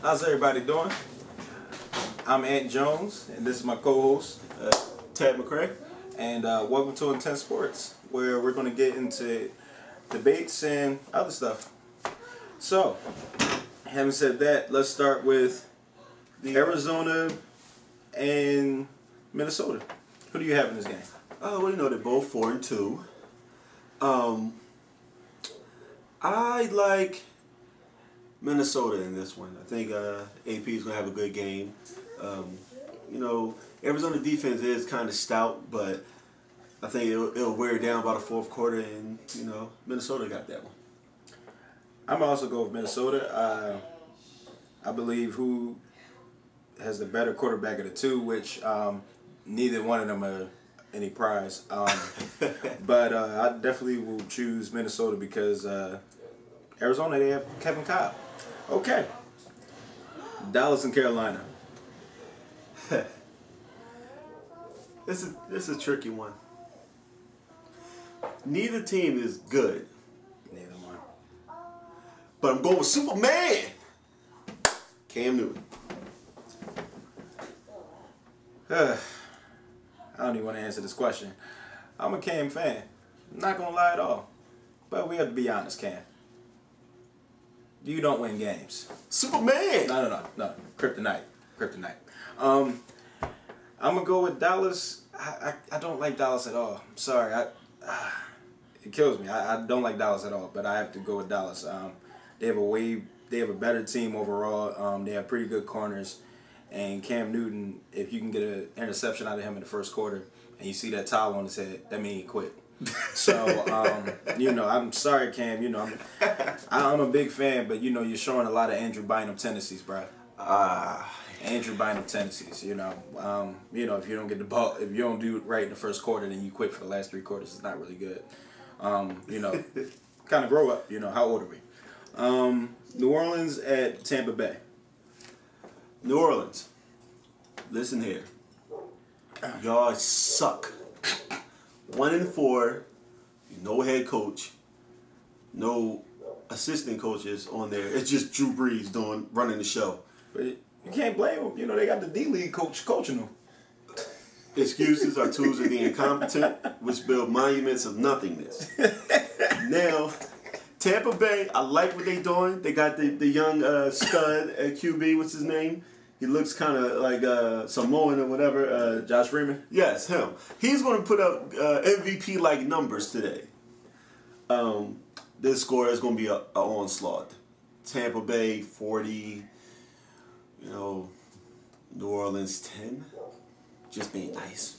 How's everybody doing? I'm Ant Jones, and this is my co-host, Ted McCray. and welcome to Intense Sports, where we're going to get into debates and other stuff. So, having said that, let's start with Arizona and Minnesota. Who do you have in this game? Well, you know, they're both 4-2. I like Minnesota in this one. I think AP is going to have a good game. You know, Arizona defense is kind of stout, but I think it'll wear down by the fourth quarter, and, you know, Minnesota got that one. I'm also go with Minnesota. I believe who has the better quarterback of the two, which neither one of them are any prize. But I definitely will choose Minnesota because Arizona, they have Kevin Cobb. Okay. Dallas and Carolina. This is a tricky one. Neither team is good, Neither one. but I'm going with Superman, Cam Newton. I don't even want to answer this question. I'm a Cam fan. I'm not going to lie at all. But we have to be honest, Cam. You don't win games. Superman! No. Kryptonite. I'm going to go with Dallas. I don't like Dallas at all. I'm sorry. It kills me. I don't like Dallas at all, but I have to go with Dallas. They have a better team overall. They have pretty good corners. And Cam Newton, if you can get an interception out of him in the first quarter and you see that towel on his head, that means he quit. So, you know, I'm sorry, Cam. You know, I'm a big fan, but, you know, you're showing a lot of Andrew Bynum tendencies, bro. Andrew Bynum tendencies, you know. If you don't get the ball, if you don't do it right in the first quarter, then you quit for the last 3 quarters. It's not really good. You know, kind of grow up. You know, how old are we? New Orleans at Tampa Bay. New Orleans, listen here. Y'all suck. 1-4. No head coach. No assistant coaches on there. It's just Drew Brees running the show. But you can't blame them. You know, they got the D-League coach coaching them. Excuses are tools of the incompetent, which build monuments of nothingness. Now, Tampa Bay, I like what they're doing. They got the young stud at QB. What's his name? He looks kind of like Samoan or whatever. Josh Freeman? Yes, him. He's going to put up MVP-like numbers today. This score is going to be an onslaught. Tampa Bay 40, you know, New Orleans 10. Just being nice.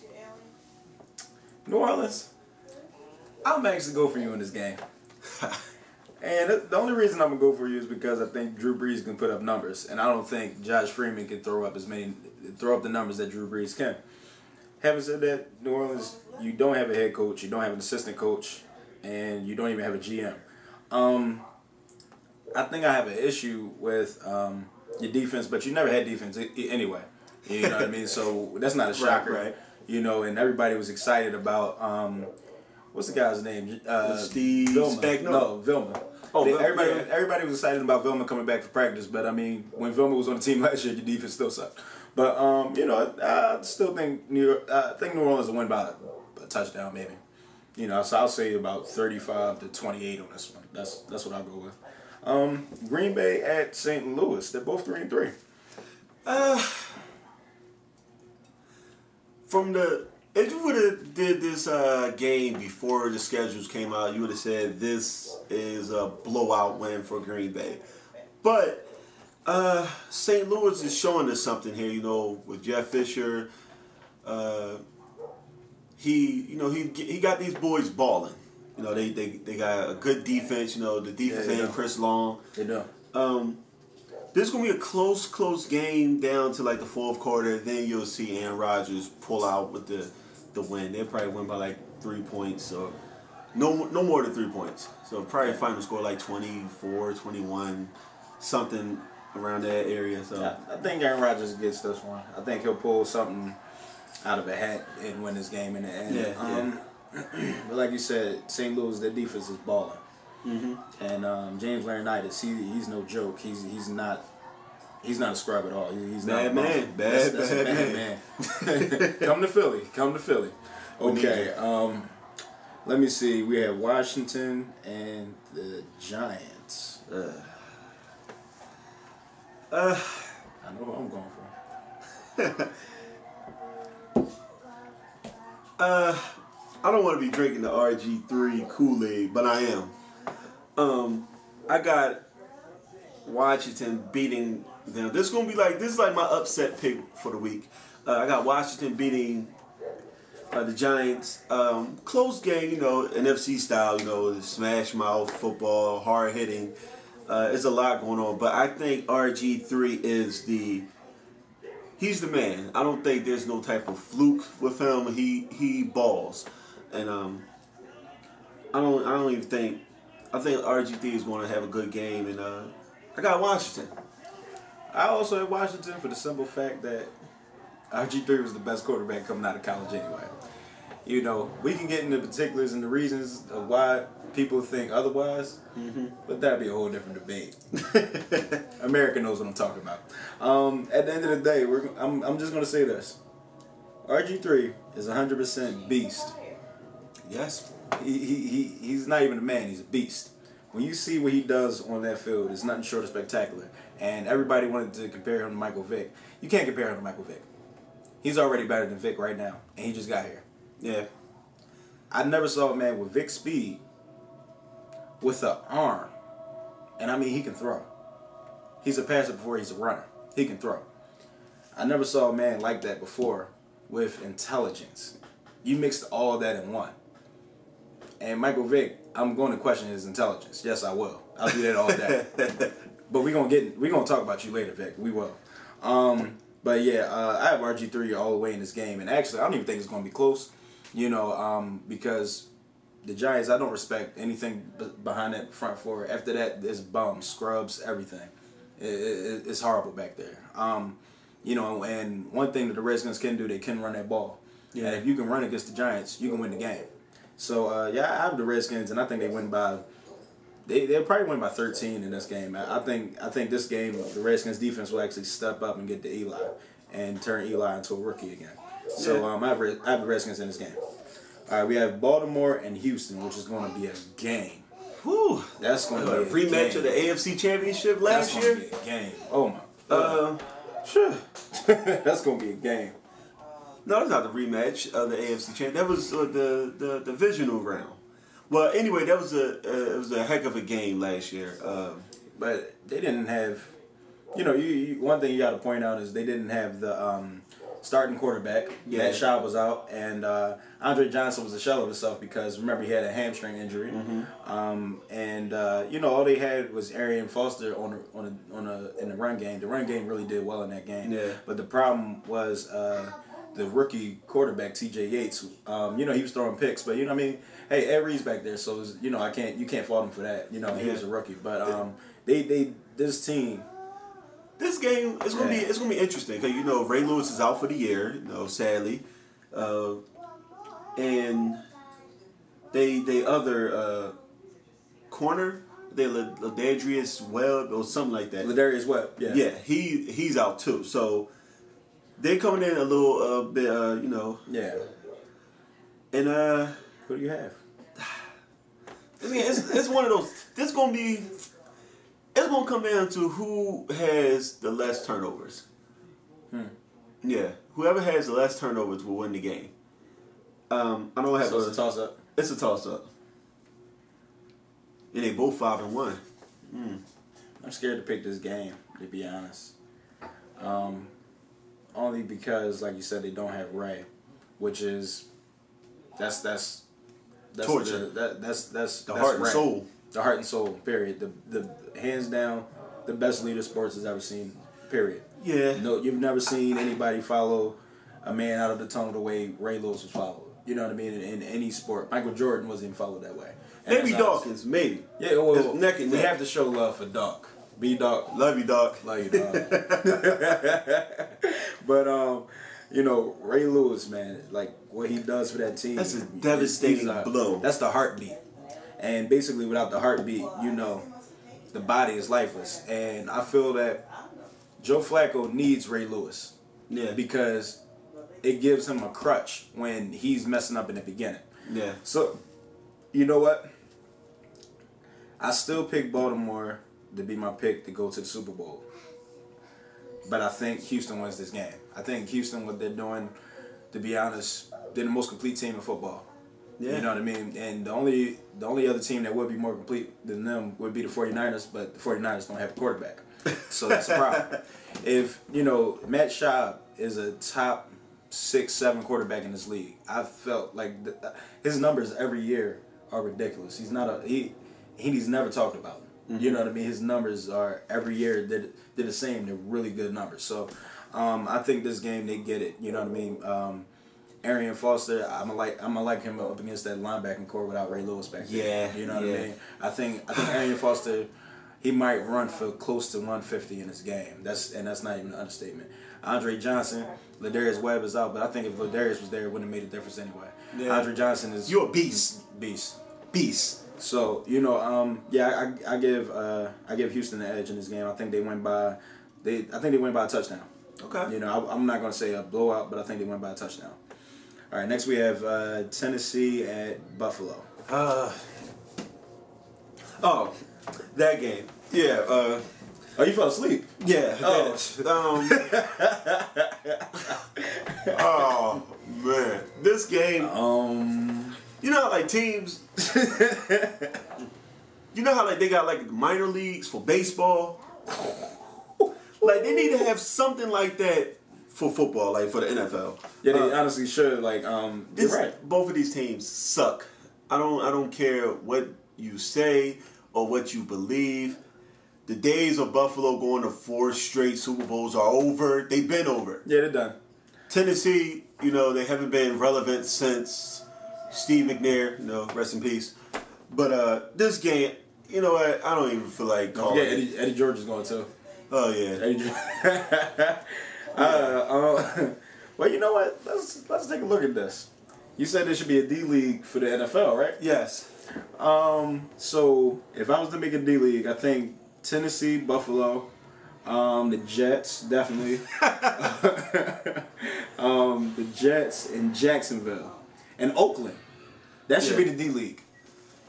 New Orleans, I'm actually go for you in this game. And the only reason I'm going to go for you is because I think Drew Brees can put up numbers. And I don't think Josh Freeman can throw up the numbers that Drew Brees can. Having said that, New Orleans, you don't have a head coach, you don't have an assistant coach, and you don't even have a GM. I think I have an issue with your defense, but you never had defense anyway. You know what I mean? So that's not a shocker. Right. You know, and everybody was excited about, what's the guy's name? Steve Vilma. Spagnuolo. No, Vilma. Everybody was excited about Vilma coming back for practice, but I mean, when Vilma was on the team last year, your defense still sucked. But you know, I still think New Orleans will win by a touchdown, maybe. You know, so I'll say about 35-28 on this one. That's what I'll go with. Green Bay at St. Louis. They're both 3-3. If you would have did this game before the schedules came out, you would have said this is a blowout win for Green Bay. But St. Louis is showing us something here, you know, with Jeff Fisher. He got these boys balling. You know, they got a good defense. You know, the defense and Chris Long. They do. This is going to be a close game down to like the fourth quarter. Then you'll see Aaron Rodgers pull out with the win. They'll probably win by like 3 points or no more than 3 points. So probably a final score like 24, 21, something around that area. So I think Aaron Rodgers gets this one. I think he'll pull something out of a hat and win this game in the end. Yeah. But like you said, St. Louis, their defense is balling. Mm-hmm. And James Laurinaitis, he's no joke. He's not He's not a scrub at all. He's not Bad a man. That's Bad a bad man. Come to Philly. Come to Philly. Okay. Let me see. We have Washington and the Giants. I know who I'm going for. I don't want to be drinking the RG3 Kool-Aid, but I am. I got Washington beating them. This is like my upset pick for the week. I got Washington beating the Giants. Close game, NFC style, smash mouth football, hard hitting. There's a lot going on, but I think RG3 he's the man. I don't think there's no type of fluke with him. He balls, and I don't even think. I think RG3 is going to have a good game, and I got Washington. I also have Washington for the simple fact that RG3 was the best quarterback coming out of college anyway. We can get into the particulars and the reasons of why people think otherwise, but that'd be a whole different debate. America knows what I'm talking about. At the end of the day, I'm just going to say this. RG3 is 100% beast. Yes. He's not even a man, he's a beast. When you see what he does on that field, it's nothing short of spectacular. And everybody wanted to compare him to Michael Vick. You can't compare him to Michael Vick. He's already better than Vick right now, and he just got here. Yeah. I never saw a man with Vick's speed, with an arm, and I mean he can throw. He's a passer before he's a runner. He can throw. I never saw a man like that before with intelligence. You mixed all that in one. And Michael Vick, I'm going to question his intelligence. Yes, I will. I'll do that all day. But we're gonna talk about you later, Vic. We will. But yeah, I have RG3 all the way in this game, and actually, I don't even think it's gonna be close. Because the Giants, I don't respect anything behind that front four. After that, there's bums, scrubs, everything. It's horrible back there. And one thing that the Redskins can do, they can run that ball. Yeah. And if you can run against the Giants, you can win the game. So I have the Redskins, and I think they win by. They'll probably win by 13 in this game. I think this game, the Redskins defense will actually step up and get to Eli and turn Eli into a rookie again. So I have the Redskins in this game. All right, we have Baltimore and Houston, which is going to be a game. Whew. That's going to be a rematch game. Of the AFC Championship last year. That's going to be a game. Oh my God. Sure. That's going to be a game. No, it's not the rematch of the AFC Championship. That was the divisional round. Well, anyway, that was it was a heck of a game last year. But they didn't have, one thing you got to point out is they didn't have the starting quarterback. Yeah. Matt Schaub was out, and Andre Johnson was a shell of himself because remember he had a hamstring injury. Mm-hmm. All they had was Arian Foster in the run game. The run game really did well in that game. Yeah. But the problem was the rookie quarterback T.J. Yates. He was throwing picks, but hey, Ed Reed's back there, so you can't fault him for that. He was a rookie, but this team. This game is gonna be interesting because Ray Lewis is out for the year, sadly, and they other corner Ladarius Webb or something like that. Ladarius Webb, yeah. Yeah, he's out too. So they're coming in a little bit, Yeah. And who do you have? I mean, it's one of those. It's gonna come down to who has the less turnovers. Yeah, whoever has the less turnovers will win the game. I don't have. So it's a toss up. It's a toss up. And they both 5-1. I'm scared to pick this game, to be honest. Only because, like you said, they don't have Ray, which is that's torture. That's the heart and soul. The heart and soul. Period. The hands down the best leader sports has ever seen. Period. Yeah. No, you've never seen anybody follow a man out of the tunnel the way Ray Lewis was followed. You know what I mean? In any sport, Michael Jordan wasn't even folled that way. And maybe Dawkins, maybe. Yeah, well, neck and we neck. have to show love for Doc. B Doc. Love you, Doc. Love you, Doc. But Ray Lewis, man, like what he does for that team. That's a devastating blow. That's the heartbeat. And basically without the heartbeat, the body is lifeless. And I feel that Joe Flacco needs Ray Lewis. Yeah. Because it gives him a crutch when he's messing up in the beginning. Yeah. So, you know what? I still pick Baltimore to be my pick to go to the Super Bowl. But I think Houston wins this game. I think Houston, what they're doing, to be honest, they're the most complete team in football. Yeah. You know what I mean? And the only other team that would be more complete than them would be the 49ers, but the 49ers don't have a quarterback. So that's a problem. If, Matt Schaub is a top 6-7 quarterback in this league, I felt like his numbers every year are ridiculous. He's not he's never talked about. Mm-hmm. You know what I mean? His numbers are every year they're the same. They're really good numbers. So I think this game they get it. You know what I mean? Arian Foster, I'm gonna like him up against that linebacking core without Ray Lewis back there. Yeah, you know what I mean. I think Arian Foster, he might run for close to 150 in this game. That's not even an understatement. Andre Johnson, Ladarius Webb is out, but I think if Ladarius was there, it wouldn't have made a difference anyway. Yeah. Andre Johnson is you're a beast. Beast. So I give Houston the edge in this game. I think they win by a touchdown. Okay. I'm not gonna say a blowout, but I think they win by a touchdown. All right, next we have Tennessee at Buffalo. That game. Yeah. Oh, you fell asleep? Yeah. Oh. Oh man, this game. Like teams. You know how they got like minor leagues for baseball. Like they need to have something like that for football, like for the NFL. Yeah, they honestly should. Like, you're right. Both of these teams suck. I don't care what you say or what you believe. The days of Buffalo going to 4 straight Super Bowls are over. They've been over. Yeah, they're done. Tennessee, they haven't been relevant since Steve McNair, rest in peace. But this game, you know what? I don't even feel like calling it. Eddie George is going too. Oh yeah. Eddie George. Well, you know what? Let's take a look at this. You said there should be a D League for the NFL, right? Yes. So if I was to make a D League, I think Tennessee, Buffalo, the Jets, definitely. The Jets and Jacksonville. And Oakland. That should be the D League.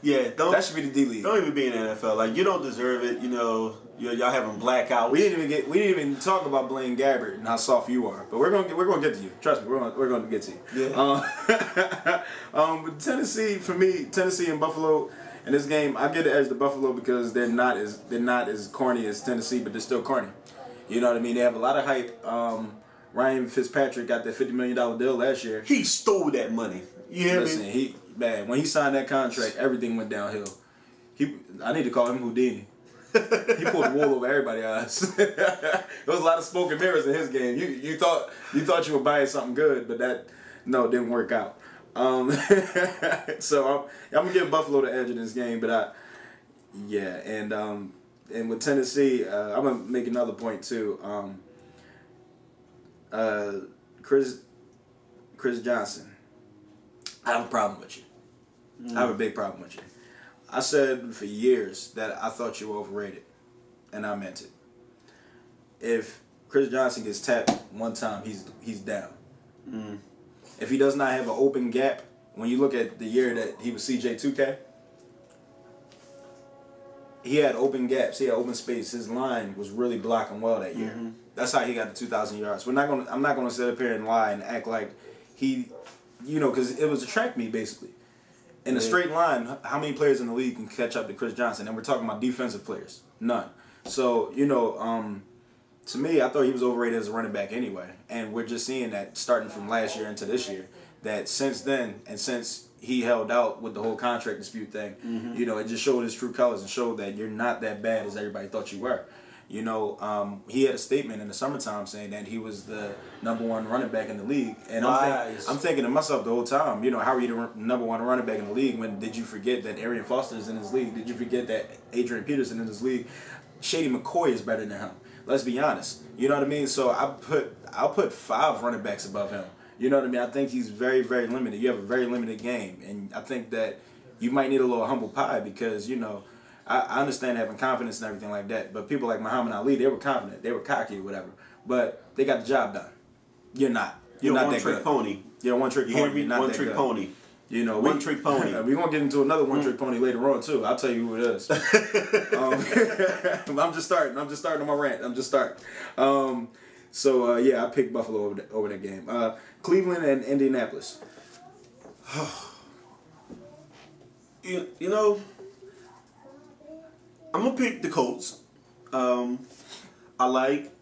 Yeah, that should be the D League. Don't even be in the NFL. Like, you don't deserve it. Y'all having blackouts. We didn't even talk about Blaine Gabbert and how soft you are. But we're gonna get to you. Trust me, we're gonna get to you. Yeah. But Tennessee, for me, Tennessee and Buffalo in this game, I get the edge to Buffalo because they're not as corny as Tennessee, but they're still corny. You know what I mean? They have a lot of hype. Ryan Fitzpatrick got that $50 million deal last year. He stole that money. You hear me? When he signed that contract, everything went downhill. I need to call him Houdini. He pulled the wool over everybody's eyes. There was a lot of smoke and mirrors in his game. You thought you were buying something good, but it didn't work out. So I'm gonna give Buffalo the edge in this game, but and with Tennessee, I'm gonna make another point too. Chris Johnson, I have a problem with you. I have a big problem with you. I said for years that I thought you were overrated, and I meant it. If Chris Johnson gets tapped one time, he's down. Mm. If he does not have an open gap, when you look at the year that he was CJ2K, he had open gaps. He had open space. His line was really blocking well that year. Mm-hmm. That's how he got to 2,000 yards. I'm not gonna sit up here and lie and act like he, because it was a track meet basically. In a straight line, how many players in the league can catch up to Chris Johnson? And we're talking about defensive players. None. So, to me, I thought he was overrated as a running back anyway. And we're just seeing that starting from last year into this year, that since then, and since he held out with the whole contract dispute thing, mm-hmm. It just showed his true colors and showed that you're not that bad as everybody thought you were. He had a statement in the summertime saying that he was the #1 running back in the league, and I'm thinking to myself the whole time, how are you the #1 running back in the league? When did you forget that Arian Foster is in his league? Did you forget that Adrian Peterson in his league? Shady McCoy is better than him. Let's be honest. You know what I mean? So I'll put 5 running backs above him. You know what I mean? I think he's very, very limited. You have a very limited game, and I think that you might need a little humble pie because I understand having confidence and everything like that, but people like Muhammad Ali, they were confident, they were cocky or whatever, but they got the job done. You're not. You're not that good. Pony. You're a one-trick pony. You're not one that trick good. pony. You know, one-trick pony. We're going to get into another one-trick pony later on, too. I'll tell you who it is. I'm just starting. I'm just starting on my rant. I'm just starting. Yeah, I picked Buffalo over that game. Cleveland and Indianapolis. You know, I'm going to pick the Colts. I like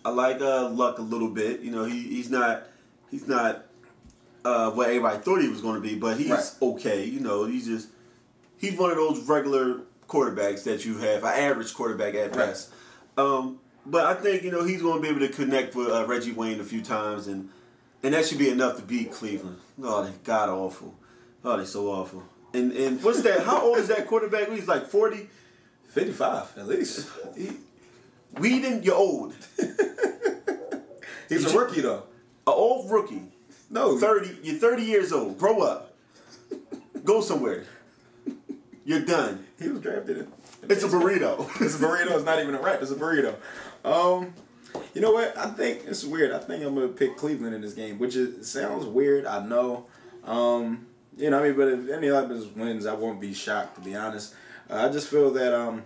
Luck a little bit. You know, he's not what everybody thought he was going to be, but he's okay. You know, he's one of those regular quarterbacks that you have, an average quarterback at best. But I think, you know, he's going to be able to connect with Reggie Wayne a few times, and that should be enough to beat Cleveland. Oh, they're god awful. Oh, they're so awful. And what's that? How old is that quarterback? He's like 40? 55 at least. Weeden, you're old. He's a rookie though. An old rookie. No. 30. You're 30 years old. Grow up. Go somewhere. You're done. He was drafted in. It's a burrito. It's a burrito. It's not even a wrap. It's a burrito. You know what? I think it's weird. I think I'm gonna pick Cleveland in this game, which sounds weird. I know. You know, I mean, but if any of us wins, I won't be shocked, to be honest. I just feel that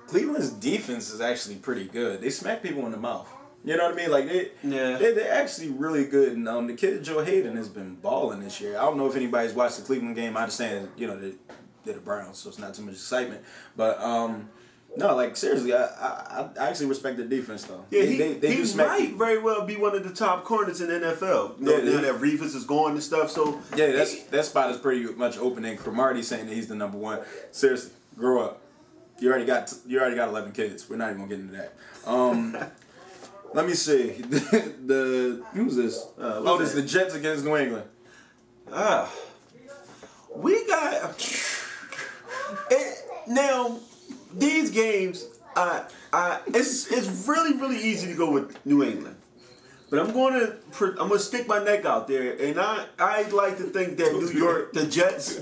Cleveland's defense is actually pretty good. They smack people in the mouth. You know what I mean? Like they're actually really good. And the kid Joe Hayden has been balling this year. I don't know if anybody's watched the Cleveland game. I understand, you know, they're the Browns, so it's not too much excitement. But no, like seriously, I actually respect the defense though. Yeah, they he might very well be one of the top corners in the NFL. Now that Revis is gone and stuff, so yeah, that spot is pretty much open. And Cromartie saying that he's the number one. Seriously, grow up. You already got 11 kids. We're not even gonna get into that. Let me see. Who's this? This is the Jets against New England. We got now these games. It's really easy to go with New England, but I'm gonna stick my neck out there, and I like to think that New York, the Jets,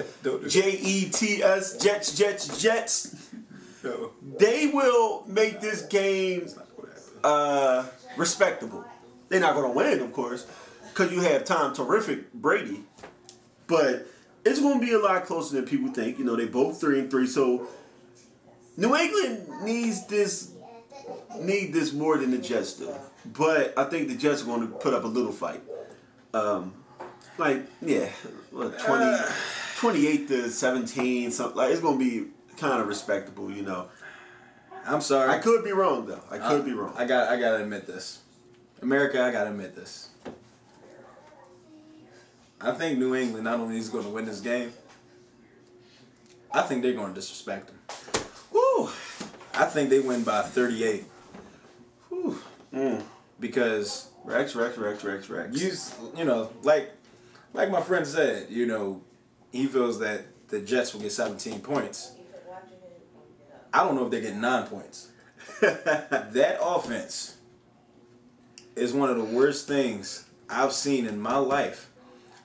Jets, Jets, No. they will make this game respectable. They're not going to win, of course, because you have Tom Terrific Brady, but it's going to be a lot closer than people think. You know, they both 3-3, so New England need this more than the Jets do. But I think the Jets are going to put up a little fight. 28-17, something like it's going to be kind of respectable, you know. I'm sorry. I could be wrong though. I could be wrong. I gotta admit this. America, I gotta admit this. I think New England not only is going to win this game, I think they're going to disrespect them. Woo! I think they win by 38. Whew. Because Rex. You know, like my friend said, you know, he feels that the Jets will get 17 points. I don't know if they get 9 points. That offense is one of the worst things I've seen in my life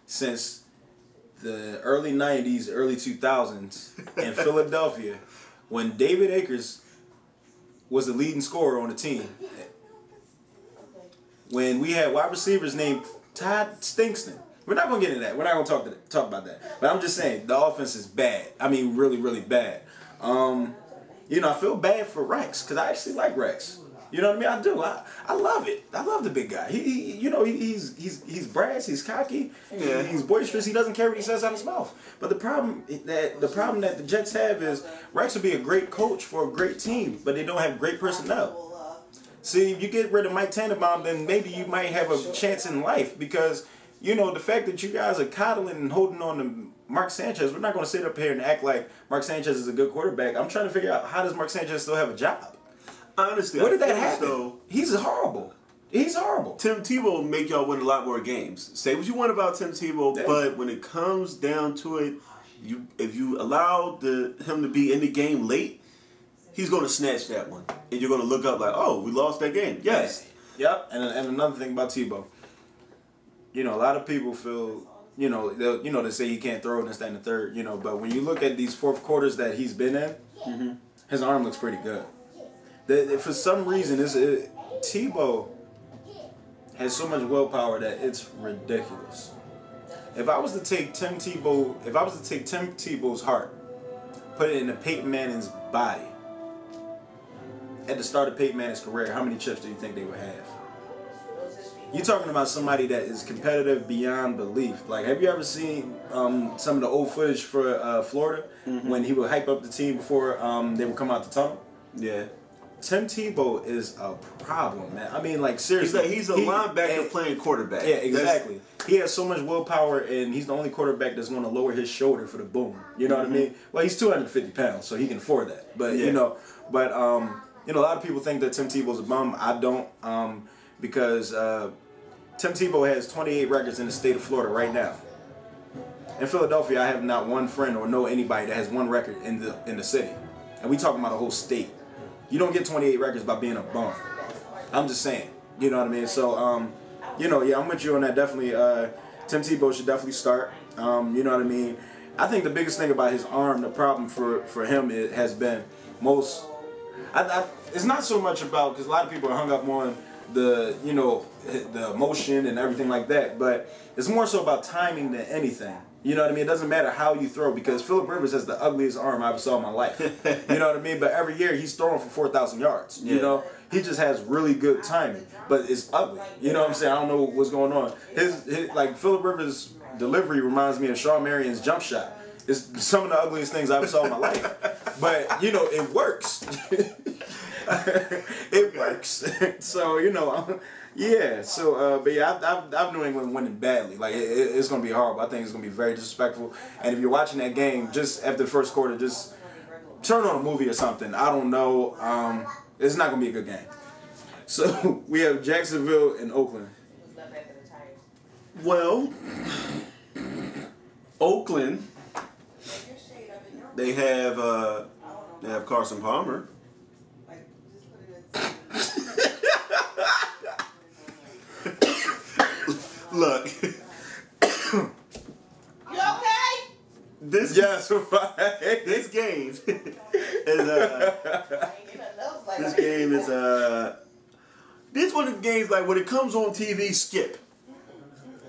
since the early 90s, early 2000s in Philadelphia when David Akers was the leading scorer on the team. When we had wide receivers named Todd Stinkston. We're not going to get into that. We're not going to talk about that. But I'm just saying, the offense is bad. I mean, really, really bad. You know, I feel bad for Rex because I actually like Rex. You know what I mean? I do. I love it. I love the big guy. He's brass. He's cocky. Yeah. He's boisterous. He doesn't care what he says out of his mouth. But the problem that the Jets have is Rex would be a great coach for a great team, but they don't have great personnel. See, if you get rid of Mike Tannenbaum, then maybe you might have a chance in life because, you know, the fact that you guys are coddling and holding on to Mark Sanchez, we're not going to sit up here and act like Mark Sanchez is a good quarterback. I'm trying to figure out, how does Mark Sanchez still have a job? Honestly, where did that happen? He's horrible. He's horrible. Tim Tebow will make y'all win a lot more games. Say what you want about Tim Tebow, but when it comes down to it, if you allow him to be in the game late, he's going to snatch that one. And you're going to look up like, oh, we lost that game. Yes. Yep. And another thing about Tebow. You know, a lot of people feel you know, they say he can't throw this, that, and the third, you know. But when you look at these fourth quarters that he's been in, his arm looks pretty good. For some reason, Tebow has so much willpower that it's ridiculous. If I was to take Tim Tebow's heart, put it into Peyton Manning's body, at the start of Peyton Manning's career, how many chips do you think they would have? You're talking about somebody that is competitive beyond belief. Like, have you ever seen some of the old footage for Florida when he would hype up the team before they would come out the tunnel? Yeah. Tim Tebow is a problem, man. I mean, like, seriously. He's a linebacker playing quarterback. Yeah, exactly. He has so much willpower, and he's the only quarterback that's going to lower his shoulder for the boom. You know what I mean? Well, he's 250 pounds, so he can afford that. But, you know, a lot of people think that Tim Tebow's a bum. I don't, because Tim Tebow has 28 records in the state of Florida right now. In Philadelphia, I have not one friend or know anybody that has one record in the city. And we talking about a whole state. You don't get 28 records by being a bum. I'm just saying. You know what I mean? So, you know, yeah, I'm with you on that. Definitely, Tim Tebow should definitely start. You know what I mean? I think the biggest thing about his arm, the problem for him, it has been it's not so much about, because a lot of people are hung up on the, you know, the motion and everything like that, but it's more so about timing than anything. You know what I mean? It doesn't matter how you throw, because Phillip Rivers has the ugliest arm I ever saw in my life. You know what I mean? But every year he's throwing for 4,000 yards. You know, he just has really good timing, but it's ugly. You know what I'm saying? I don't know what's going on. His like Phillip Rivers' delivery reminds me of Shawn Marion's jump shot. It's some of the ugliest things I ever saw in my life, but you know, it works. It works. So, you know, yeah. So, but yeah, I've New England winning badly. Like, it's gonna be horrible. I think it's gonna be very disrespectful. And if you're watching that game, just after the first quarter, just turn on a movie or something. I don't know. It's not gonna be a good game. So we have Jacksonville and Oakland. Well, Oakland, they have Carson Palmer. Look. You okay? This game is this one of the games, like, when it comes on TV, skip.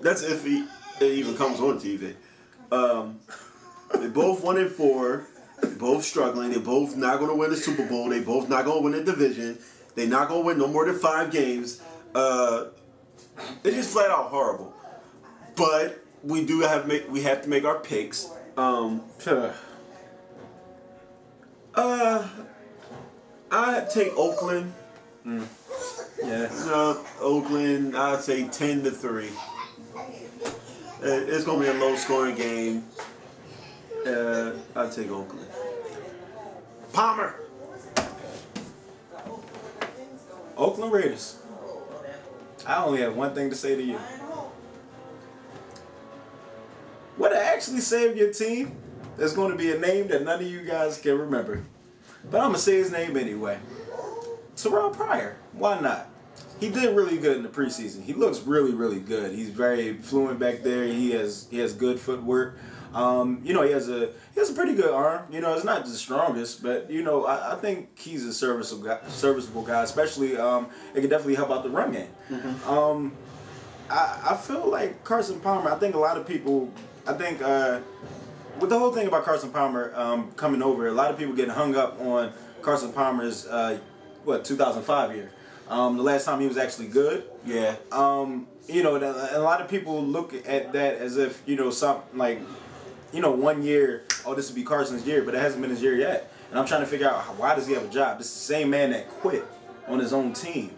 That's if it even comes on TV. They both 1-4. They both struggling. They both not going to win the Super Bowl. They both not going to win the division. They not going to win no more than 5 games. It's just flat out horrible. But we have to make our picks. I'd take Oakland. Yeah. No, Oakland, I'd say 10-3. It's gonna be a low scoring game. I'd take Oakland. Palmer. Oakland Raiders. I only have one thing to say to you. What actually saved your team is going to be a name that none of you guys can remember. But I'm going to say his name anyway. Terrell Pryor. Why not? He did really good in the preseason. He looks really, really good. He's very fluent back there. He has good footwork. You know, he has a pretty good arm. You know, it's not the strongest, but you know, I think he's a serviceable guy. Especially, it can definitely help out the run game. I feel like Carson Palmer. I think a lot of people. With the whole thing about Carson Palmer coming over, a lot of people getting hung up on Carson Palmer's 2005 year. The last time he was actually good. Yeah. You know, a lot of people look at that as if, you know, something like, you know, 1 year, oh, this would be Carson's year, but it hasn't been his year yet. And I'm trying to figure out, why does he have a job? This is the same man that quit on his own team.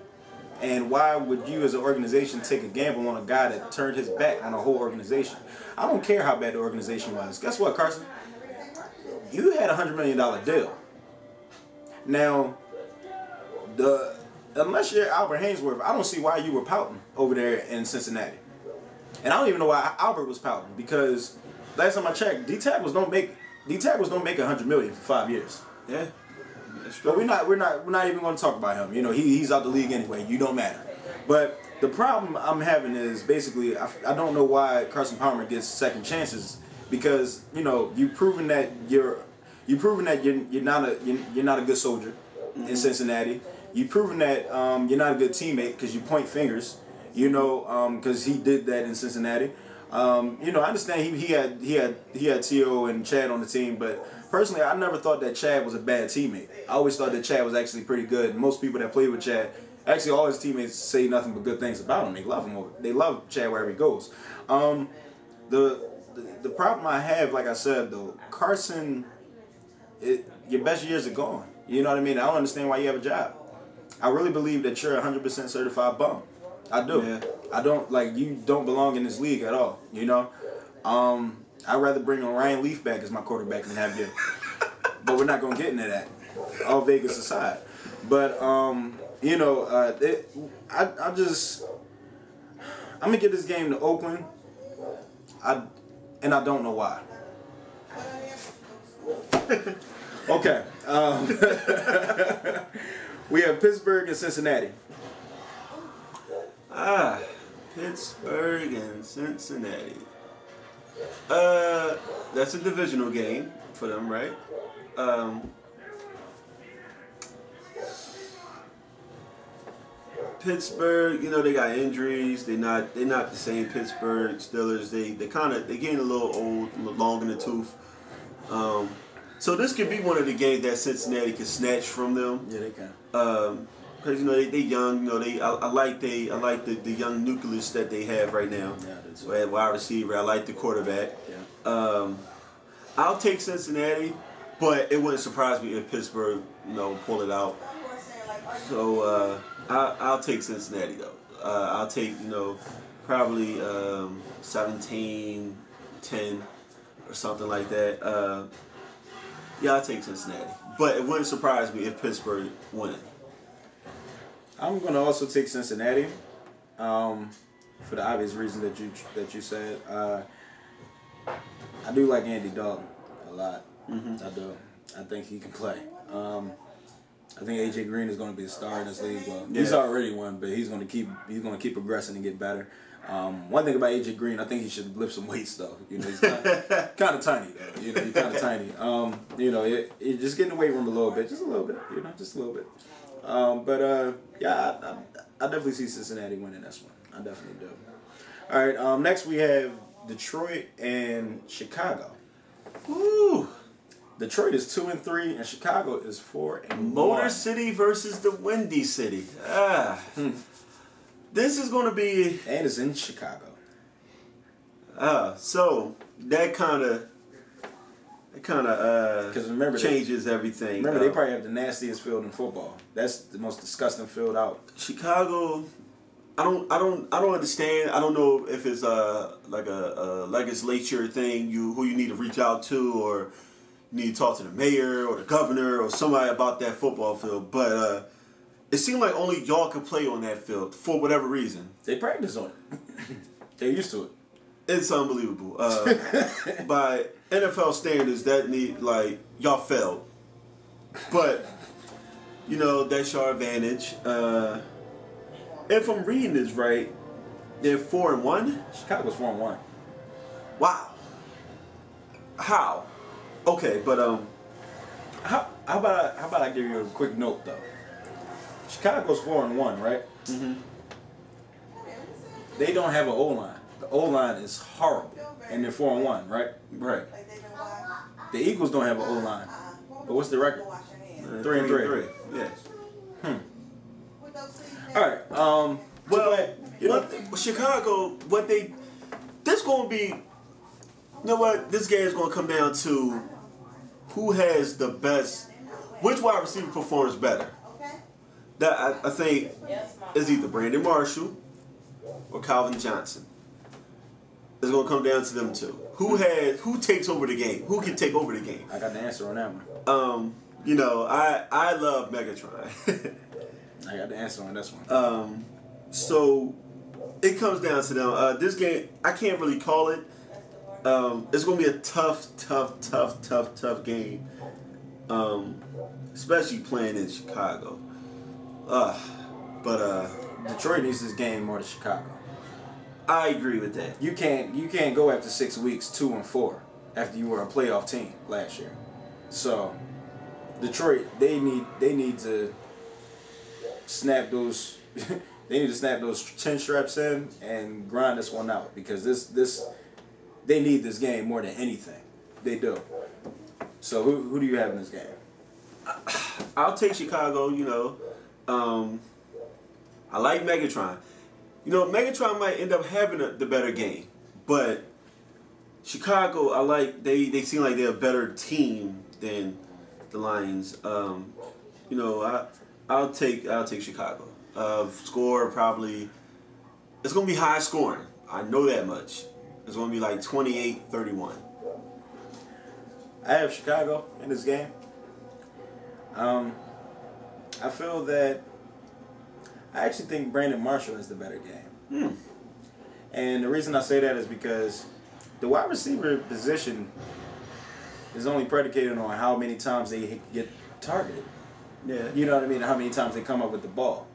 And why would you as an organization take a gamble on a guy that turned his back on a whole organization? I don't care how bad the organization was. Guess what, Carson? You had a $100 million deal. Now, unless you're Albert Haynesworth, I don't see why you were pouting over there in Cincinnati. And I don't even know why Albert was pouting, because last time I checked, D tackles don't make $100 million for 5 years. Yeah. But we're not even going to talk about him. You know, he's out the league anyway. You don't matter. But The problem I'm having is basically I don't know why Carson Palmer gets second chances, because you've proven that you're not a good soldier in Cincinnati. You've proven that you're not a good teammate because you point fingers. Because he did that in Cincinnati. I understand he had T.O. and Chad on the team, but personally, I never thought that Chad was a bad teammate. I always thought that Chad was actually pretty good. Most people that played with Chad, actually all his teammates say nothing but good things about him. They love him. They love Chad wherever he goes. The problem I have, like I said though, Carson, your best years are gone. You know what I mean? I don't understand why you have a job. I really believe that you're a 100% certified bum. I do. Yeah. I don't you don't belong in this league at all. I'd rather bring on Ryan Leaf back as my quarterback than have you. But we're not gonna get into that. All Vegas aside. But I'm gonna give this game to Oakland. I don't know why. Okay. We have Pittsburgh and Cincinnati. Pittsburgh and Cincinnati. That's a divisional game for them, right? Pittsburgh, they got injuries. They're not the same Pittsburgh Steelers. They getting a little old, a little long in the tooth. So this could be one of the games that Cincinnati can snatch from them. Yeah, they can. Because they young. I like the young nucleus that they have right now. Yeah, that's So at wide receiver, I like the quarterback. Yeah. I'll take Cincinnati, but it wouldn't surprise me if Pittsburgh, pull it out. So I'll take Cincinnati though. I'll take probably 17-10 or something like that. Yeah, I'll take Cincinnati, but it wouldn't surprise me if Pittsburgh won it. I'm gonna also take Cincinnati, for the obvious reason that you said. I do like Andy Dalton a lot. I do. I think he can play. I think AJ Green is going to be a star in this league. Well, he's already one, but he's going to keep progressing and get better. One thing about AJ Green, I think he should lift some weights though. He's kind of tiny though. He's kind of tiny. It just get in the weight room a little bit, just a little bit. Just a little bit. Yeah, I definitely see Cincinnati winning this one. I definitely do. All right. Next we have Detroit and Chicago. Woo! Detroit is 2-3 and Chicago is 4-1. Motor City versus the Windy City. This is going to be... And it's in Chicago. So that kind of changes everything. Remember, they probably have the nastiest field in football. That's the most disgusting field out. Chicago, I don't understand. I don't know if it's like a legislature thing. Who you need to reach out to, or you need to talk to the mayor or the governor or somebody about that football field. But it seemed like only y'all could play on that field for whatever reason. They practice on it. They're used to it. It's unbelievable. By NFL standards, y'all failed. But that's your advantage. If I'm reading this right, they're 4-1. Chicago's 4-1. Wow. How? Okay, but how about I give you a quick note though. Chicago's 4-1, right? Mm-hmm. They don't have an O-line. The O-line is horrible, and they're 4-1, right? Right. The Eagles don't have an O-line, but what's the record? 3-3. Yes. All right. Chicago, this going to be, this game is going to come down to who has the best, which wide receiver performs better. That I think is either Brandon Marshall or Calvin Johnson. It's going to come down to them two. Who takes over the game? Who can take over the game? I got the answer on that one. I love Megatron. I got the answer on this one. So it comes down to them. This game, I can't really call it. It's going to be a tough game. Especially playing in Chicago. Detroit needs this game more than Chicago. I agree with that. You can't go after 6 weeks 2-4 after you were a playoff team last year. So Detroit, they need to snap those they need to snap those 10 straps in and grind this one out, because they need this game more than anything. They do. So who do you have in this game? I'll take Chicago. I like Megatron. Megatron might end up having the better game, but Chicago, I like. They seem like they're a better team than the Lions. I'll take Chicago. Score probably. It's gonna be high scoring. I know that much. It's gonna be like 28-31. I have Chicago in this game. I feel that I actually think Brandon Marshall is the better game. And the reason I say that is because the wide receiver position is only predicated on how many times they get targeted. Yeah. You know what I mean? How many times they come up with the ball.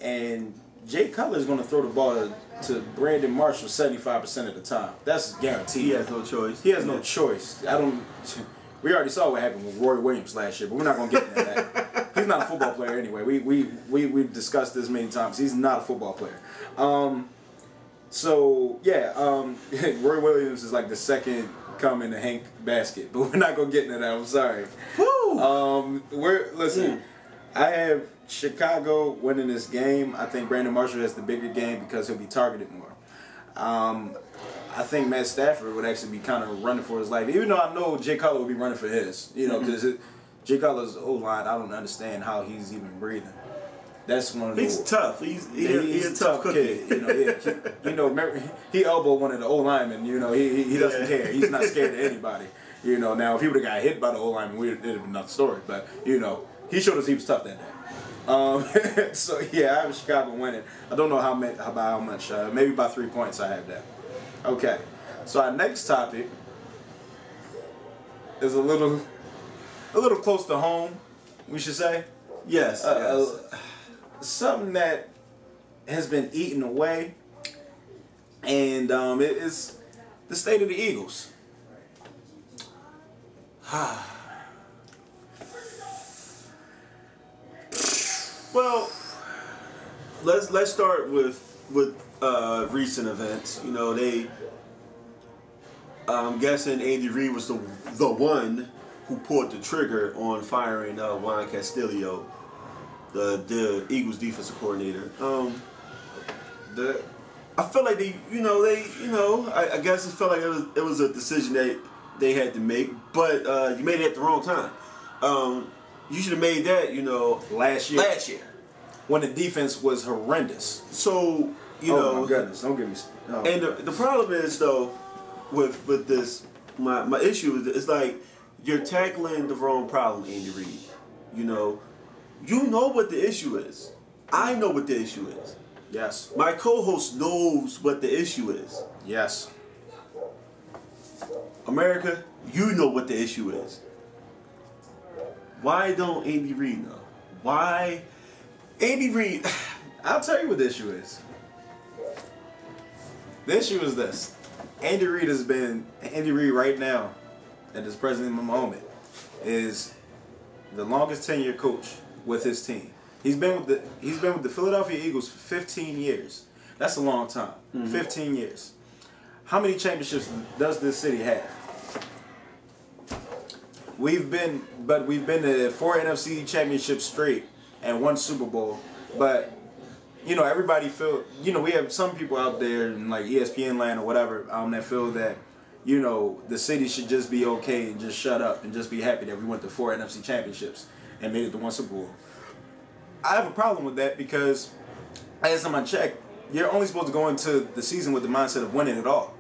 And Jay Cutler is going to throw the ball to Brandon Marshall 75% of the time. That's guaranteed. He has no choice. He has no choice. We already saw what happened with Roy Williams last year, but we're not going to get into that. He's not a football player anyway. We've discussed this many times. He's not a football player. Roy Williams is like the second coming to Hank Basket, but we're not going to get into that. I'm sorry. Woo! I have Chicago winning this game. I think Brandon Marshall has the bigger game because he'll be targeted more. I think Matt Stafford would actually be kind of running for his life, even though I know Jay Cutler will be running for his. Because Jay Cutler's O-line, I don't understand how he's even breathing. That's one of the. He's tough. He's a tough kid. Remember, he elbowed one of the O-linemen. He doesn't care. He's not scared of anybody. Now if he would have got hit by the O-lineman, it'd have been another story. But he showed us he was tough that day. I have Chicago winning. I don't know by how much. Maybe by 3 points. I have that. Okay. So our next topic is a little close to home, we should say. Yes. Something that has been eaten away, and it is the state of the Eagles. Well, let's start with recent events. I'm guessing Andy Reid was the one who pulled the trigger on firing Juan Castillo, the Eagles defensive coordinator. I feel like I guess it felt like it was a decision that they had to make, but you made it at the wrong time. You should have made that, last year, when the defense was horrendous. So oh my goodness, don't get me. Oh. And the problem is though, with this, my issue is it's like you're tackling the wrong problem, Andy Reid. You know what the issue is. I know what the issue is. Yes. My co-host knows what the issue is. Yes. America, you know what the issue is. Why don't Andy Reid know? Why? Andy Reid, I'll tell you what the issue is. The issue is this. Andy Reid right now, at this present moment, is the longest tenured coach with his team. He's been with the Philadelphia Eagles for 15 years. That's a long time. 15 years. How many championships does this city have? We've been to 4 NFC championships straight and 1 Super Bowl. But everybody feel we have some people out there in like ESPN land or whatever that feel that the city should just be okay and just shut up and just be happy that we went to 4 NFC championships and made it to 1 Super Bowl. I have a problem with that because last time I checked, you're only supposed to go into the season with the mindset of winning it all.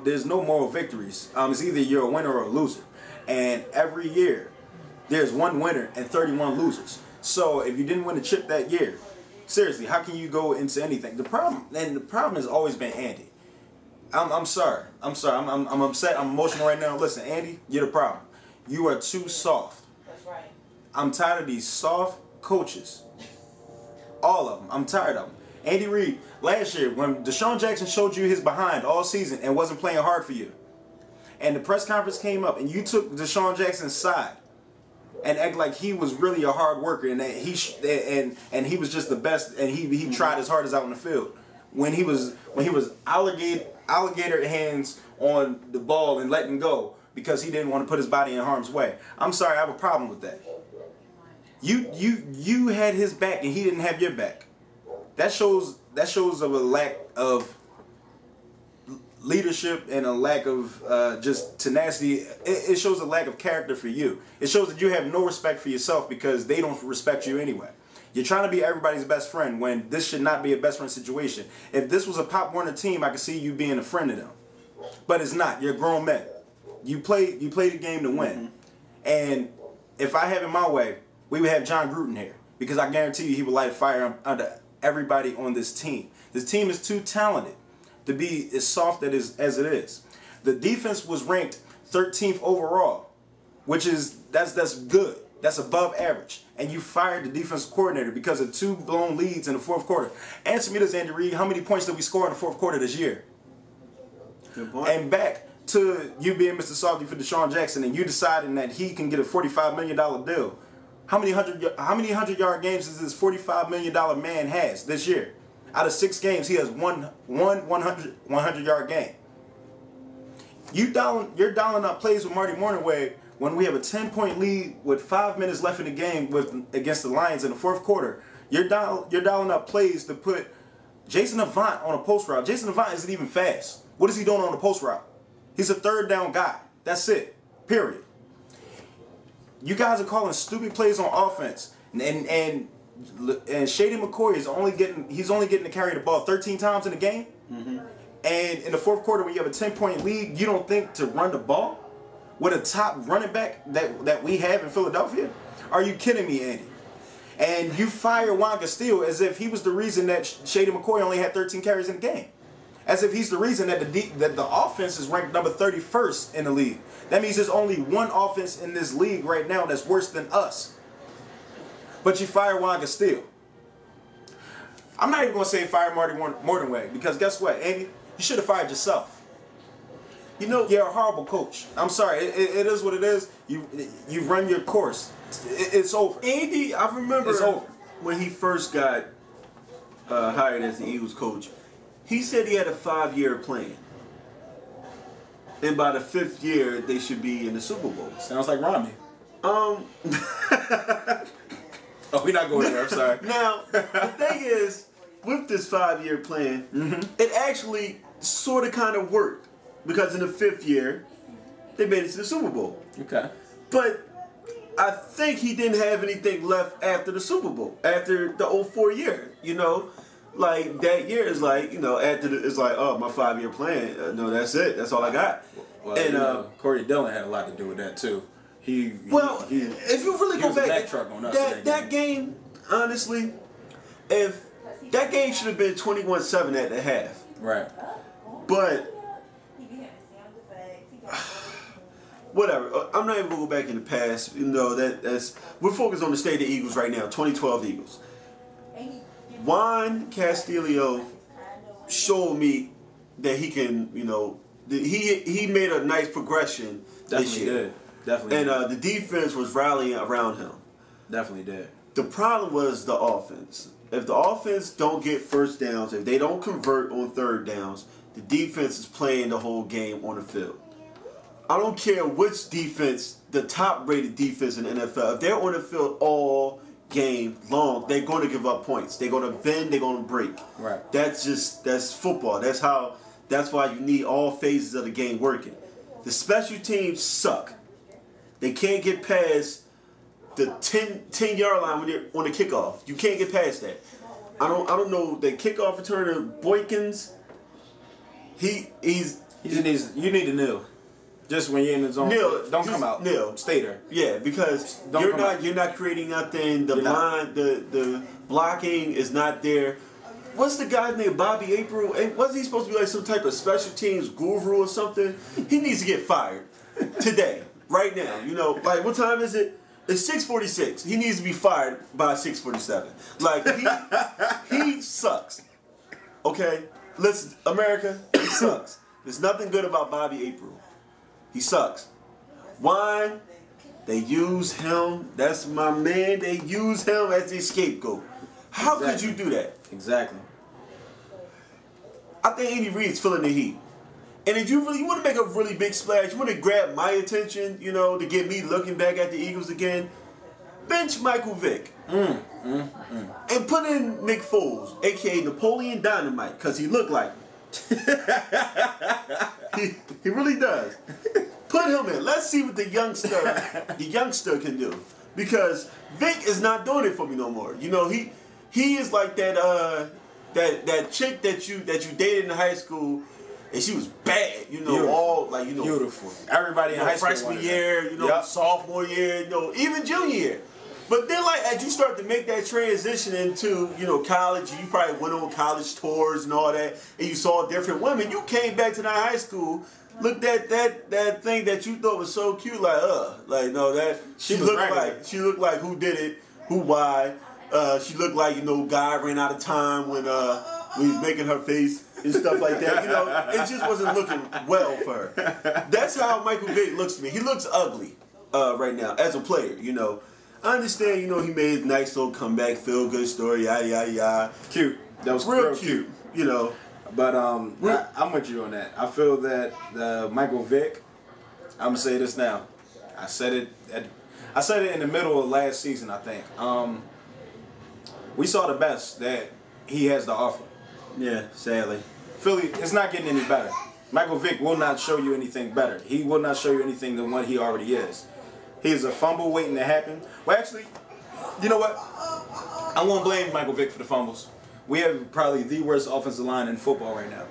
There's no moral victories. It's either you're a winner or a loser. And every year, there's 1 winner and 31 losers. So if you didn't win a chip that year, seriously, how can you go into anything? The problem has always been Andy. I'm sorry. I'm upset. I'm emotional right now. Listen, Andy, you're the problem. You are too soft. That's right. I'm tired of these soft coaches All of them. I'm tired of them. Andy Reid, last year, when Deshaun Jackson showed you his behind all season and wasn't playing hard for you, and the press conference came up and you took Deshaun Jackson's side and act like he was really a hard worker and that he was just the best and he tried his hardest out on the field when he was alligator hands on the ball and letting go because he didn't want to put his body in harm's way. I'm sorry, I have a problem with that. You had his back and he didn't have your back. That shows of a lack of leadership and a lack of just tenacity. It shows a lack of character for you. It shows that you have no respect for yourself because they don't respect you anyway. You're trying to be everybody's best friend when this should not be a best friend situation. If this was a Pop Warner team, I could see you being a friend of them. But it's not. You're grown men. You play the game to win. And if I have it my way, we would have John Gruden here because I guarantee you he would light a fire under everybody on this team. This team is too talented to be as soft as it is. The defense was ranked 13th overall, which is that's good. That's above average. And you fired the defensive coordinator because of 2 blown leads in the fourth quarter. Answer me this, Andy Reid. How many points did we score in the fourth quarter this year? Good point. And back to you being Mr. Salty for Deshaun Jackson and you deciding that he can get a $45 million deal. How many 100-yard games does this $45 million man has this year? Out of 6 games, he has one 100-yard game. You're dialing up plays with Marty Mornhinweg when we have a 10-point lead with 5 minutes left in the game against the Lions in the fourth quarter. You're dialing up plays to put Jason Avant on a post route. Jason Avant isn't even fast. What is he doing on the post route? He's a third down guy. That's it. Period. You guys are calling stupid plays on offense, and Shady McCoy is only getting to carry the ball 13 times in the game. And in the fourth quarter, when you have a 10-point lead, you don't think to run the ball with a top running back that we have in Philadelphia? Are you kidding me, Andy? And you fire Juan Castillo as if he was the reason that Shady McCoy only had 13 carries in the game. As if he's the reason that the offense is ranked number 31st in the league. That means there's only one offense in this league right now that's worse than us. But you fire Juan Castillo. I'm not even going to say fire Marty Mornhinweg because guess what, Andy? You should have fired yourself. You know, you're a horrible coach. I'm sorry. It is what it is. You run your course. It's over. Andy, I remember it's over. When he first got hired as the Eagles coach. He said he had a 5-year plan. And by the 5th year, they should be in the Super Bowl. Sounds like Romney. Oh, we're not going there. I'm sorry. Now, the thing is, with this 5-year plan, it actually sort of kind of worked. Because in the 5th year, they made it to the Super Bowl. Okay. But I think he didn't have anything left after the Super Bowl. After the 04 year, you know? Like, that year is like, you know, it's like, oh, my 5-year plan. No, that's it. That's all I got. Well, and Corey Dillon had a lot to do with that, too. If you really go back, that game, honestly, if that game should have been 21-7 at the half. Right. But whatever. I'm not even gonna go back in the past. You know that's we're focused on the state of the Eagles right now. 2012 Eagles. Juan Castillo showed me that he can. You know, he made a nice progression this year. Definitely. And the defense was rallying around him. Definitely did. The problem was the offense. If the offense don't get first downs, if they don't convert on third downs, the defense is playing the whole game on the field. I don't care which defense, the top-rated defense in the NFL, if they're on the field all game long, they're going to give up points. They're going to bend, they're going to break. Right. That's football. That's why you need all phases of the game working. The special teams suck. They can't get past the 10-yard line when they're on the kickoff. You can't get past that. I don't know the kickoff returner Boykins. You need to kneel. Just when you're in the zone, don't come out. Kneel. Stay there. Yeah, because you're not creating nothing. The blocking is not there. What's the guy's name? Bobby April? Wasn't he supposed to be like some type of special teams guru or something? He needs to get fired today, right now. You know, like what time is it? It's 6:46. He needs to be fired by 6:47. Like he sucks. Okay, listen, America, he sucks. There's nothing good about Bobby April. He sucks. Why? They use him. That's my man. They use him as the scapegoat. How could you do that? Exactly. I think Andy Reid's feeling the heat. And if you want to make a really big splash, you want to grab my attention, you know, to get me looking back at the Eagles again, bench Michael Vick. And put in Nick Foles, a.k.a. Napoleon Dynamite, because he looked like him. he really does. Put him in. Let's see what the youngster can do. Because Vick is not doing it for me no more. You know, he is like that chick that you dated in high school, and she was bad. You know, Beautiful. all like Beautiful. Everybody in high school freshman year, sophomore year, even junior year. But then, like, as you start to make that transition into, college, you probably went on college tours and all that, and you saw different women. You came back to that high school, looked at that thing that you thought was so cute, she looked like who did it, why. She looked like, guy ran out of time when he was making her face and stuff like that. It just wasn't looking well for her. That's how Michael Vick looks to me. He looks ugly right now as a player, I understand, he made a nice little comeback, feel good story, yada, yada, yada. Cute. That was real cute. But I'm with you on that. I feel that Michael Vick, I'm going to say this now. I said it in the middle of last season, I think. We saw the best that he has to offer. Yeah, sadly. Philly, it's not getting any better. Michael Vick will not show you anything better. He will not show you anything than what he already is. He's a fumble waiting to happen. Well, actually, you know what? I won't blame Michael Vick for the fumbles. We have probably the worst offensive line in football right now.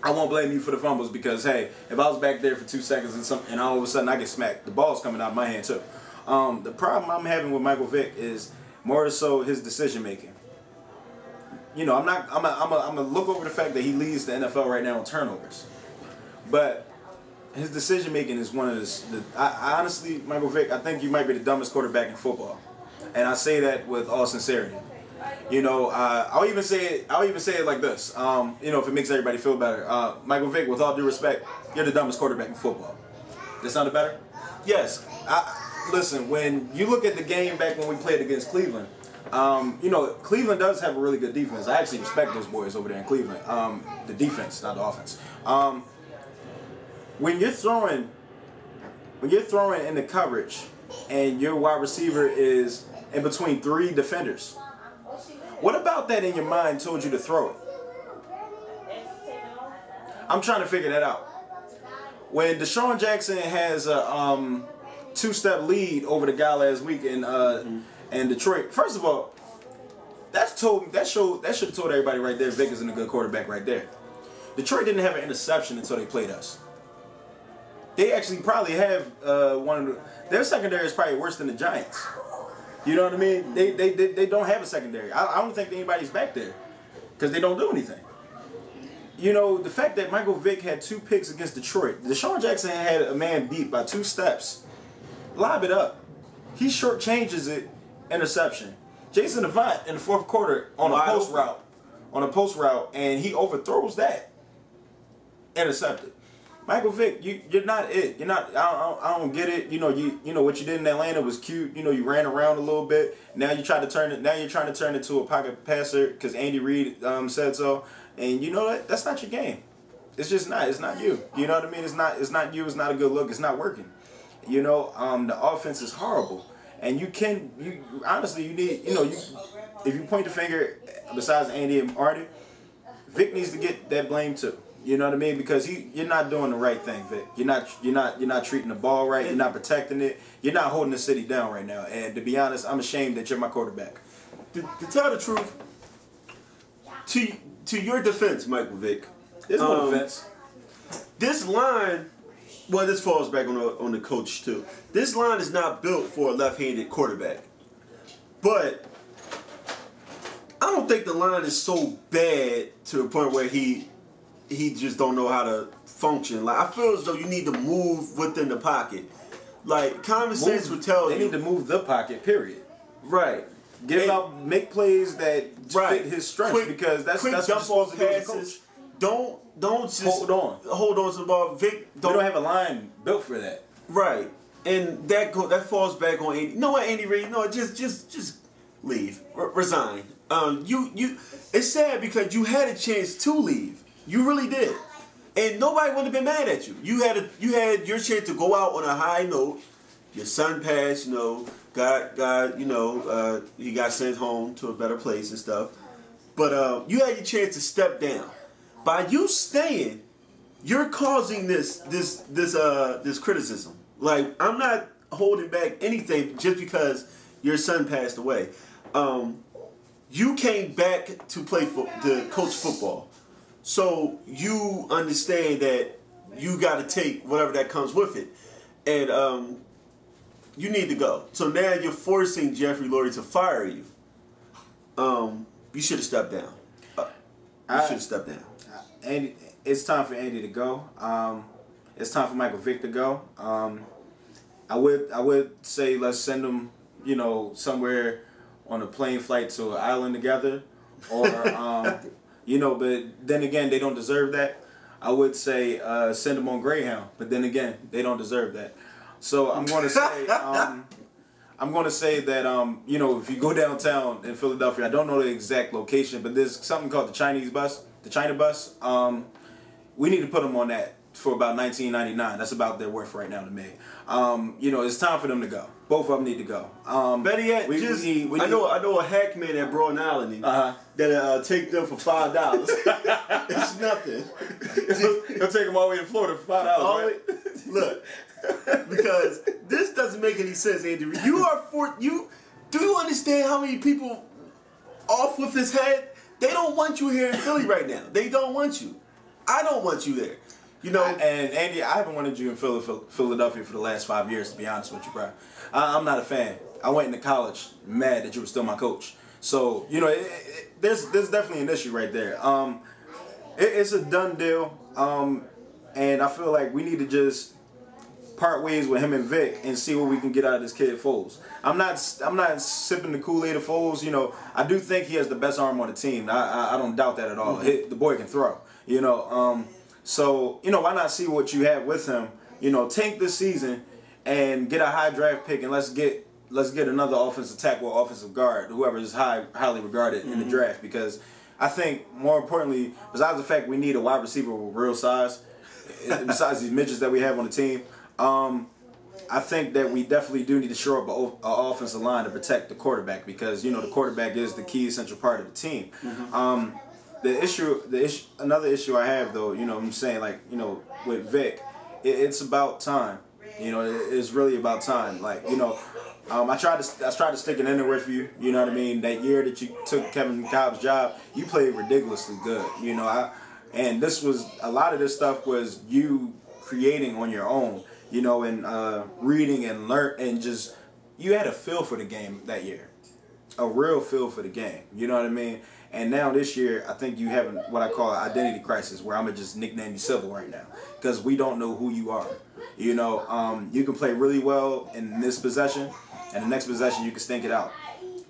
I won't blame you for the fumbles because, hey, if I was back there for 2 seconds and all of a sudden I get smacked, the ball's coming out of my hand too. The problem I'm having with Michael Vick is more so his decision making. I'm gonna look over the fact that he leads the NFL right now in turnovers, but his decision making is one of I honestly, Michael Vick, I think you might be the dumbest quarterback in football, and I say that with all sincerity. I'll even say it like this. If it makes everybody feel better, Michael Vick, with all due respect, you're the dumbest quarterback in football. That sounded better? Yes. Listen, when you look at the game back when we played against Cleveland, Cleveland does have a really good defense. I actually respect those boys over there in Cleveland. The defense, not the offense. When you're throwing in the coverage and your wide receiver is in between 3 defenders, what about that in your mind told you to throw it? I'm trying to figure that out. When Deshaun Jackson has a 2-step lead over the guy last week in Detroit, first of all, that should have told everybody right there Vick isn't a good quarterback right there. Detroit didn't have an interception until they played us. They actually probably have their secondary is probably worse than the Giants. You know what I mean? They don't have a secondary. I don't think anybody's back there because they don't do anything. The fact that Michael Vick had 2 picks against Detroit, Deshaun Jackson had a man beat by 2 steps. Lob it up. He shortchanges it, interception. Jason Avant in the 4th quarter on a post route, and he overthrows that. Intercepted. Michael Vick, you're not it. You're not. I don't get it. You know what you did in Atlanta was cute. You ran around a little bit. Now you try to turn it. Now you're trying to turn it to a pocket passer because Andy Reid said so. And you know what? That's not your game. It's just not. It's not you. You know what I mean? It's not you. It's not a good look. It's not working. The offense is horrible. And you honestly, you need, if you point the finger, besides Andy and Artie, Vic needs to get that blame too. You know what I mean? Because you're not doing the right thing, Vic. You're not treating the ball right. You're not protecting it. You're not holding the city down right now. And to be honest, I'm ashamed that you're my quarterback. To tell the truth, to your defense, Michael Vick, there's no defense. This line, well, this falls back on the coach too. This line is not built for a left-handed quarterback, but I don't think the line is so bad to the point where he just don't know how to function. Like, I feel as though you need to move within the pocket. Like common sense would tell They you. need to move the pocket. Period. Right. Make plays that Right. fit his strengths because that's quick what jump you're supposed off to do as a passes. coach. Don't just Hold on to the ball. Vic, We don't have a line built for that. right, and that falls back on Andy. You know what, Andy Reid? No, just leave, resign. You. It's sad because you had a chance to leave. You really did, and nobody would have been mad at you. You had your chance to go out on a high note. Your son passed, he got sent home to a better place and stuff. But you had your chance to step down. By you staying, you're causing this criticism. Like, I'm not holding back anything just because your son passed away. You came back to to coach football, so you understand that you got to take whatever that comes with it, and you need to go. So now you're forcing Jeffrey Lurie to fire you. You should have stepped down. You should have stepped down. Andy, it's time for Andy to go. It's time for Michael Vick to go. I would say let's send him, somewhere on a plane flight to an island together, or but then again they don't deserve that. I would say send them on Greyhound, but then again they don't deserve that. So I'm going to say that if you go downtown in Philadelphia, I don't know the exact location, but there's something called the China bus. We need to put them on that for about $19.99. That's about their worth right now to me. It's time for them to go. Both of them need to go. Better yet, I know a hackman at Broad Island that'll take them for $5. It's nothing. They'll take them all the way to Florida for $5. Right? Look, because this doesn't make any sense, Andrew. Do you understand how many people off with his head? They don't want you here in Philly right now. They don't want you. I don't want you there. And Andy, I haven't wanted you in Philadelphia for the last 5 years, to be honest with you, bro. I'm not a fan. I went into college mad that you were still my coach. So, there's definitely an issue right there. It's a done deal. And I feel like we need to just part ways with him and Vic and see what we can get out of this kid Foles. I'm not sipping the Kool-Aid of Foles. I do think he has the best arm on the team. I don't doubt that at all. Mm-hmm. The boy can throw. So why not see what you have with him? Tank this season and get a high draft pick, and let's get another offensive tackle or offensive guard, whoever is highly regarded in the draft. Because I think more importantly, besides the fact we need a wide receiver with real size, besides these midgets that we have on the team, I think that we definitely do need to shore up an offensive line to protect the quarterback, because the quarterback is the key essential part of the team. Mm-hmm. Another issue I have though, I'm saying, with Vic, it's about time. It's really about time. I tried to stick it in there with you. You know what I mean? That year that you took Kevin Cobb's job, you played ridiculously good. And a lot of this stuff was you creating on your own. And reading and learn, and just you had a feel for the game that year, a real feel for the game. You know what I mean? And now this year, I think you have what I call an identity crisis, where I'm gonna just nickname you Civil right now, because we don't know who you are. You can play really well in this possession, and the next possession you can stink it out.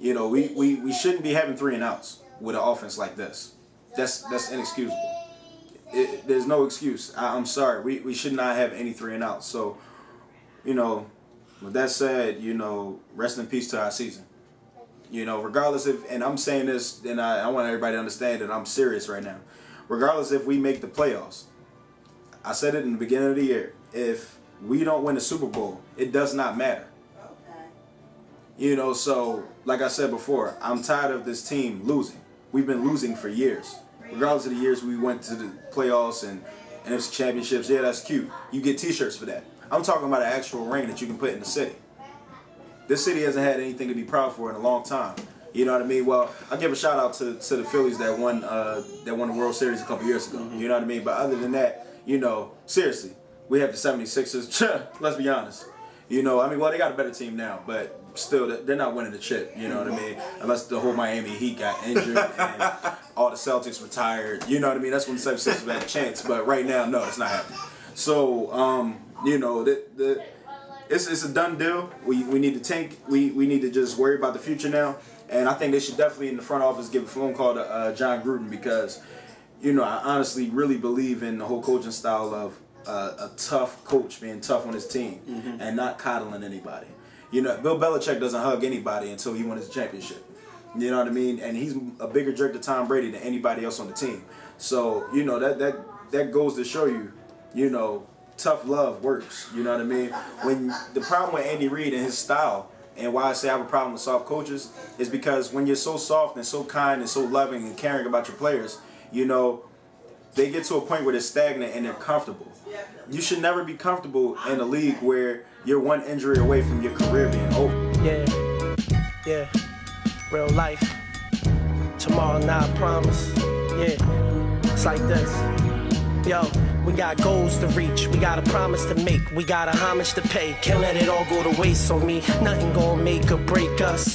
We shouldn't be having 3 and outs with an offense like this. That's inexcusable. There's no excuse. I'm sorry. We should not have any 3 and outs. So, with that said, rest in peace to our season. Regardless if, and I'm saying this, and I want everybody to understand that I'm serious right now. Regardless if we make the playoffs, I said it in the beginning of the year, if we don't win the Super Bowl, it does not matter. So, like I said before, I'm tired of this team losing. We've been losing for years. Regardless of the years we went to the playoffs and NFC championships, yeah, that's cute. You get T-shirts for that. I'm talking about an actual ring that you can put in the city. This city hasn't had anything to be proud for in a long time. You know what I mean? Well, I'll give a shout out to the Phillies that won the World Series a couple years ago. Mm-hmm. You know what I mean? But other than that, seriously, we have the 76ers. Let's be honest. They got a better team now, but still, they're not winning the chip. You know what I mean? Unless the whole Miami Heat got injured and all the Celtics retired. You know what I mean? That's when the 76ers had a chance. But right now, no, it's not happening. So, it's a done deal. We need to tank. We need to just worry about the future now. And I think they should definitely in the front office give a phone call to John Gruden because, you know, I honestly really believe in the whole coaching style of a tough coach being tough on his team and not coddling anybody. You know, Bill Belichick doesn't hug anybody until he wins his championship. You know what I mean? And he's a bigger jerk to Tom Brady than anybody else on the team. So, you know, that goes to show you, you know, tough love works. You know what I mean? When the problem with Andy Reid and his style, and why I say I have a problem with soft coaches, is because when you're so soft and so kind and so loving and caring about your players, you know, they get to a point where they're stagnant and they're comfortable. You should never be comfortable in a league where you're one injury away from your career being over. Yeah, real life. Tomorrow not promise. Yeah, it's like this. Yo, we got goals to reach, we got a promise to make, we got a homage to pay. Can't let it all go to waste on me, nothing gonna make or break us.